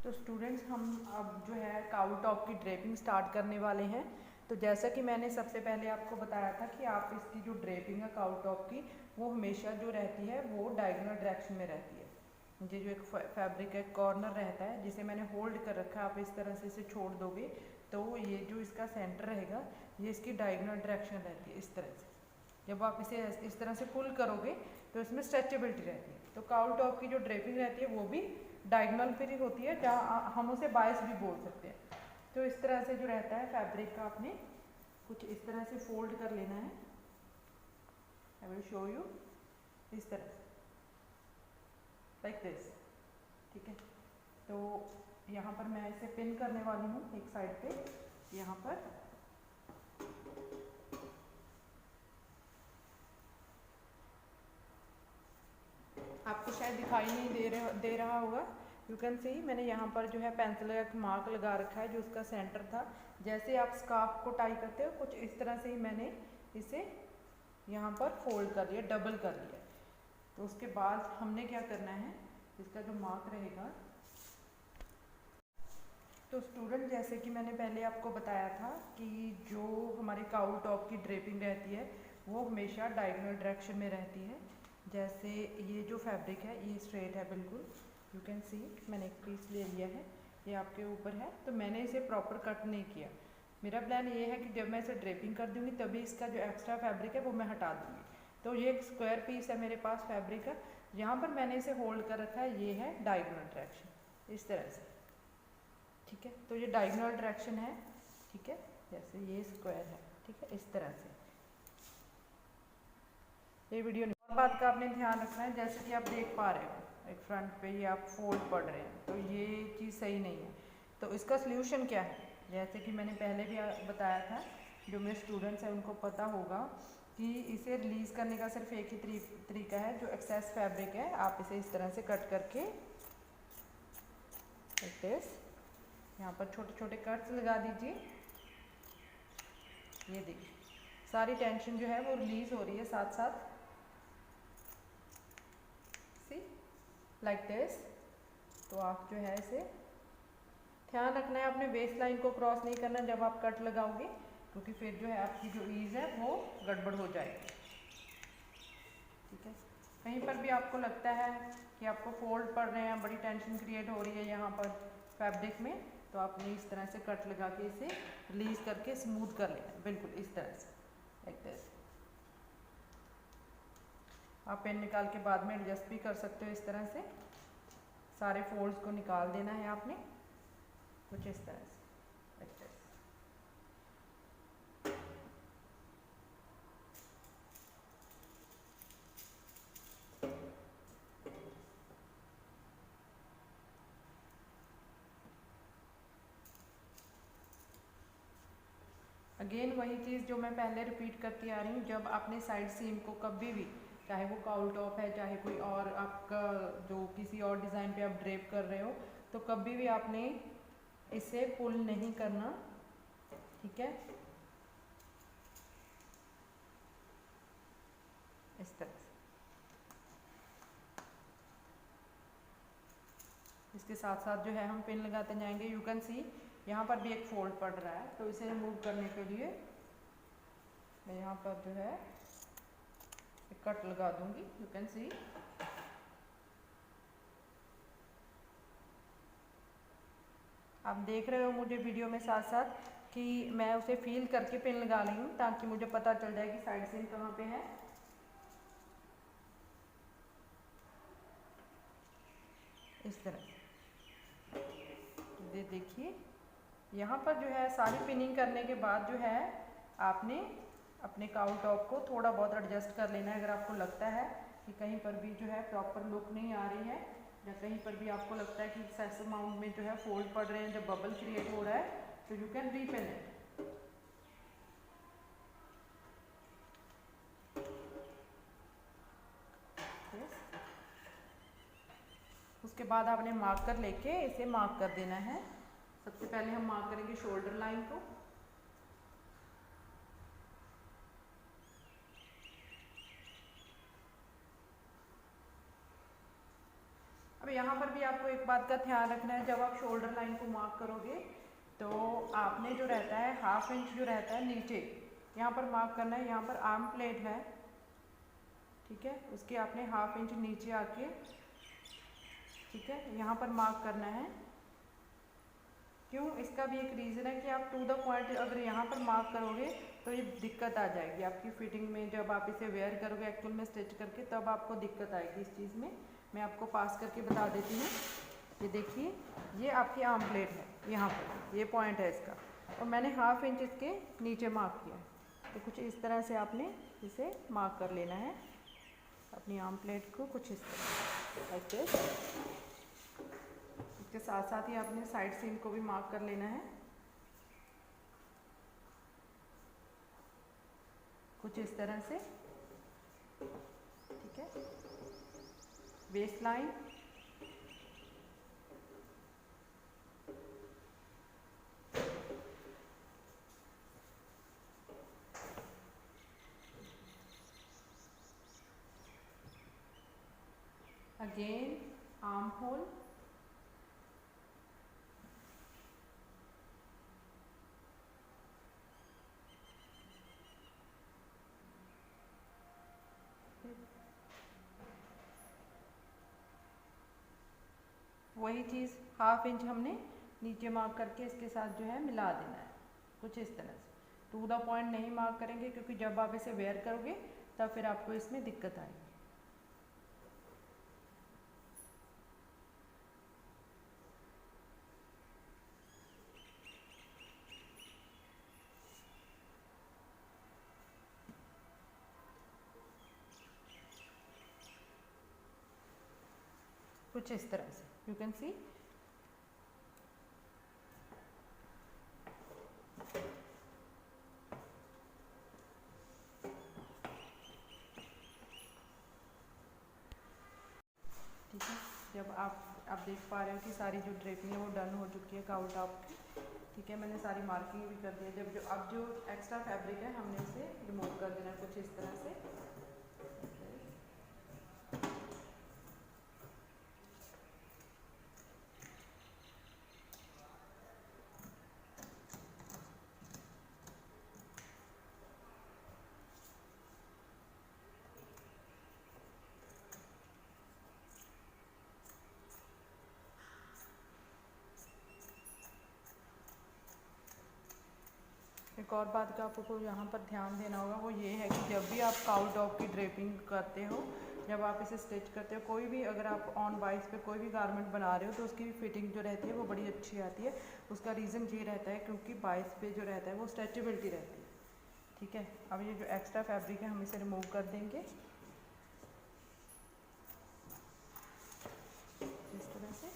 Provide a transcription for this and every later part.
तो स्टूडेंट्स हम अब जो है काउ टॉप की ड्रेपिंग स्टार्ट करने वाले हैं। तो जैसा कि मैंने सबसे पहले आपको बताया था कि आप इसकी जो ड्रेपिंग है काउ टॉप की, वो हमेशा जो रहती है वो डायगोनल डायरेक्शन में रहती है। ये जो एक फैब्रिक है कॉर्नर रहता है जिसे मैंने होल्ड कर रखा है, आप इस तरह से इसे छोड़ दोगे तो ये जो इसका सेंटर रहेगा ये इसकी डायगोनल डायरेक्शन रहती है। इस तरह से जब आप इसे इस तरह से पुल करोगे तो इसमें स्ट्रेचेबिलिटी रहती है। तो काउ टॉप की जो ड्रेपिंग रहती है वो भी डायगोनल पर ही होती है, जहाँ हम उसे बायस भी बोल सकते हैं। तो इस तरह से जो रहता है फैब्रिक का, आपने कुछ इस तरह से फोल्ड कर लेना है। आई विल शो यू इस तरह से, लाइक दिस। ठीक है, तो यहाँ पर मैं इसे पिन करने वाली हूँ एक साइड पे। यहाँ पर आपको शायद दिखाई नहीं दे रहा होगा। यू कैन सी मैंने यहाँ पर जो है पेंसिल का मार्क लगा रखा है जो उसका सेंटर था। जैसे आप स्कार्फ को टाई करते हो कुछ इस तरह से ही मैंने इसे यहाँ पर फोल्ड कर लिया, डबल कर लिया। तो उसके बाद हमने क्या करना है, इसका जो मार्क रहेगा, तो स्टूडेंट जैसे कि मैंने पहले आपको बताया था कि जो हमारे काउ टॉप की ड्रेपिंग रहती है वो हमेशा डायगोनल डायरेक्शन में रहती है। जैसे ये जो फैब्रिक है ये स्ट्रेट है बिल्कुल, यू कैन सी मैंने एक पीस ले लिया है, ये आपके ऊपर है। तो मैंने इसे प्रॉपर कट नहीं किया। मेरा प्लान ये है कि जब मैं इसे ड्रेपिंग कर दूँगी तभी इसका जो एक्स्ट्रा फैब्रिक है वो मैं हटा दूँगी। तो ये एक स्क्वायर पीस है मेरे पास फैब्रिक का, यहाँ पर मैंने इसे होल्ड कर रखा है, ये है डायगोनल डायरेक्शन इस तरह से। ठीक है, तो ये डायगोनल डायरेक्शन है। ठीक है, जैसे ये स्क्वायर है, ठीक है, इस तरह से। ये वीडियो नहीं, और बात का आपने ध्यान रखना है, जैसे कि आप देख पा रहे हो एक फ्रंट पे ये आप फोल्ड पढ़ रहे हैं, तो ये चीज़ सही नहीं है। तो इसका सल्यूशन क्या है, जैसे कि मैंने पहले भी बताया था, जो मेरे स्टूडेंट्स हैं उनको पता होगा कि इसे रिलीज़ करने का सिर्फ एक ही तरीका है। जो एक्सेस फैब्रिक है आप इसे इस तरह से कट करके यहाँ पर छोटे छोटे कट्स लगा दीजिए। ये देखिए सारी टेंशन जो है वो रिलीज हो रही है साथ साथ, सी लाइक दिस। तो आप जो है इसे ध्यान रखना है, अपने वेस्ट लाइन को क्रॉस नहीं करना जब आप कट लगाओगे, क्योंकि फिर जो है आपकी जो ईज है वो गड़बड़ हो जाएगी। ठीक है, कहीं पर भी आपको लगता है कि आपको फोल्ड पड़ रहे हैं, बड़ी टेंशन क्रिएट हो रही है यहाँ पर फैब्रिक में, तो आपने इस तरह से कट लगा के इसे रिलीज करके स्मूथ कर लेना, बिल्कुल इस तरह से, लाइक दिस। आप पेन निकाल के बाद में एडजस्ट भी कर सकते हो। इस तरह से सारे फोल्ड्स को निकाल देना है आपने, कुछ इस तरह से, लाइक दिस। अगेन वही चीज़ जो मैं पहले रिपीट करती आ रही हूँ, जब आपने साइड सीम को कभी भी, चाहे वो काउ टॉप है चाहे कोई और आपका जो किसी और डिज़ाइन पे आप ड्रेप कर रहे हो, तो कभी भी आपने इसे पुल नहीं करना। ठीक है, इस तरह से। इसके साथ साथ जो है हम पिन लगाते जाएंगे। यू कैन सी यहाँ पर भी एक फोल्ड पड़ रहा है, तो इसे रिमूव करने के लिए मैं यहाँ पर जो है एक कट लगा दूंगी। यू कैन सी आप देख रहे हो मुझे वीडियो में साथ साथ कि मैं उसे फील करके पिन लगा रही हूँ, ताकि मुझे पता चल जाए कि साइड सीम कहाँ पे है। इस तरह ये देखिए, यहाँ पर जो है सारी पिनिंग करने के बाद जो है आपने अपने काउ टॉप को थोड़ा बहुत एडजस्ट कर लेना है। अगर आपको लगता है कि कहीं पर भी जो है प्रॉपर लुक नहीं आ रही है, या कहीं पर भी आपको लगता है कि एक्सेस अमाउंट में जो है फोल्ड पड़ रहे हैं, जब बबल क्रिएट हो रहा है, तो यू कैन रीपिन इट। उसके बाद आपने मार्कर लेके इसे मार्क कर देना है। सबसे पहले हम मार्क करेंगे शोल्डर लाइन को। अब यहाँ पर भी आपको एक बात का ध्यान रखना है, जब आप शोल्डर लाइन को मार्क करोगे तो आपने जो रहता है 1/2 इंच जो रहता है नीचे यहाँ पर मार्क करना है। यहाँ पर आर्म प्लेट है, ठीक है, उसके आपने 1/2 इंच नीचे आके, ठीक है, यहाँ पर मार्क करना है। क्यों? इसका भी एक रीज़न है कि आप टू द पॉइंट अगर यहाँ पर मार्क करोगे तो ये दिक्कत आ जाएगी आपकी फिटिंग में। जब आप इसे वेयर करोगे एक्चुअल में स्टिच करके, तब आपको दिक्कत आएगी इस चीज़ में। मैं आपको पास करके बता देती हूँ। ये देखिए, ये आपकी आर्म प्लेट है, यहाँ पर ये पॉइंट है इसका, और मैंने 1/2 इंच इसके नीचे मार्क किया है। तो कुछ इस तरह से आपने इसे मार्क कर लेना है अपनी आर्म प्लेट को, कुछ इस तरह ऐसे। इसके साथ साथ ही आपने साइड सीम को भी मार्क कर लेना है, कुछ इस तरह से, ठीक है। Waist line, again arm hole, वही चीज़ 1/2 इंच हमने नीचे मार्क करके इसके साथ जो है मिला देना है, कुछ इस तरह से। टू द पॉइंट नहीं मार्क करेंगे क्योंकि जब आप इसे वेयर करोगे तब फिर आपको इसमें दिक्कत आएगी। कुछ इस तरह से यू कैन सी। ठीक है, जब आप देख पा रहे हो कि सारी जो ड्रेपिंग है वो डन हो चुकी है काउल टॉप की, ठीक है। मैंने सारी मार्किंग भी कर दी है। जब अब जो एक्स्ट्रा फैब्रिक है हमने इसे रिमूव कर देना है, कुछ इस तरह से। एक और बात का आपको यहाँ पर ध्यान देना होगा, वो ये है कि जब भी आप काउल टॉप की ड्रेपिंग करते हो, जब आप इसे स्टिच करते हो, कोई भी अगर आप ऑन वाइस पे कोई भी गारमेंट बना रहे हो तो उसकी फिटिंग जो रहती है वो बड़ी अच्छी आती है। उसका रीज़न ये रहता है क्योंकि वाइस पे जो रहता है वो स्ट्रेचेबिलिटी रहती है, ठीक है। अब ये जो एक्स्ट्रा फैब्रिक है हम इसे रिमूव कर देंगे इस तरह से।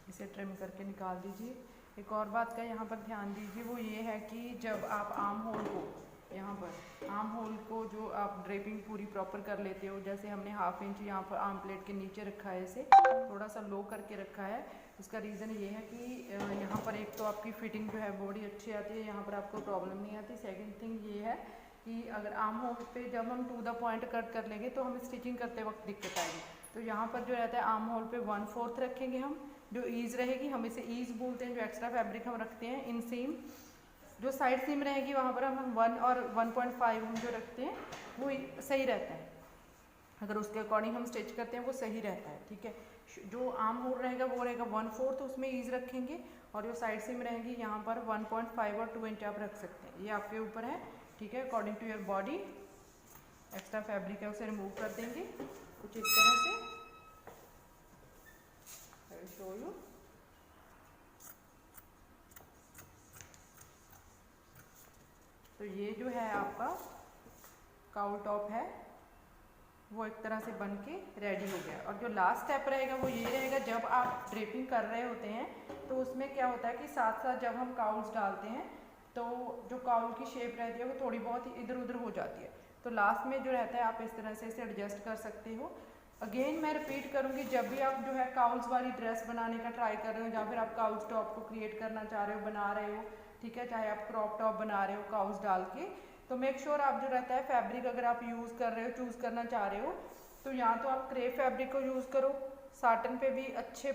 इसे ट्रिम करके निकाल दीजिए। एक और बात का यहाँ पर ध्यान दीजिए, वो ये है कि जब आप आर्म होल को, यहाँ पर आर्म होल को जो आप ड्रेपिंग पूरी प्रॉपर कर लेते हो, जैसे हमने 1/2 इंच यहाँ पर आर्म प्लेट के नीचे रखा है, इसे थोड़ा सा लो करके रखा है। उसका रीज़न ये है कि यहाँ पर एक तो आपकी फिटिंग जो है बड़ी अच्छी आती है, यहाँ पर आपको प्रॉब्लम नहीं आती। सेकेंड थिंग ये है कि अगर आर्म होल पे जब हम टू द पॉइंट कट कर लेंगे तो हमें स्टिचिंग करते वक्त दिक्कत आएगी। तो यहाँ पर जो रहता है आर्म होल पे 1/4 रखेंगे हम, जो ईज रहेगी, हम इसे ईज बोलते हैं। जो एक्स्ट्रा फैब्रिक हम रखते हैं इन सीम, जो साइड सीम रहेगी वहाँ पर हम 1 और 1.5 हम जो रखते हैं वो सही रहता है। अगर उसके अकॉर्डिंग हम स्टिच करते हैं वो सही रहता है, ठीक है। जो आर्म होल रहेगा वो रहेगा 1/4, तो उसमें ईज रखेंगे, और जो साइड सीम रहेंगी यहाँ पर 1.5 और 2 इंच आप रख सकते हैं। ये आपके ऊपर है, ठीक है, according to your body. Extra fabric है उसे रिमूव कर देंगे कुछ इस तरह से। I will show you. तो ये जो है आपका काउल टॉप है, वो एक तरह से बन के रेडी हो गया। और जो लास्ट स्टेप रहेगा वो ये रहेगा, जब आप ड्रेपिंग कर रहे होते हैं तो उसमें क्या होता है कि साथ साथ जब हम काउल्स डालते हैं तो जो काउल की शेप रहती है वो थोड़ी बहुत इधर उधर हो जाती है। तो लास्ट में जो रहता है आप इस तरह से इसे एडजस्ट कर सकते हो। अगेन मैं रिपीट करूँगी, जब भी आप जो है काउल्स वाली ड्रेस बनाने का ट्राई कर रहे हो, या फिर आप काउल्स टॉप को क्रिएट करना चाह रहे हो, बना रहे हो, ठीक है, चाहे आप क्रॉप टॉप बना रहे हो काउल्स डाल के, तो मेक श्योर आप जो रहता है फैब्रिक अगर आप यूज़ कर रहे हो, चूज़ करना चाह रहे हो, तो या तो आप क्रेप फैब्रिक को यूज़ करो, साटन पे भी अच्छे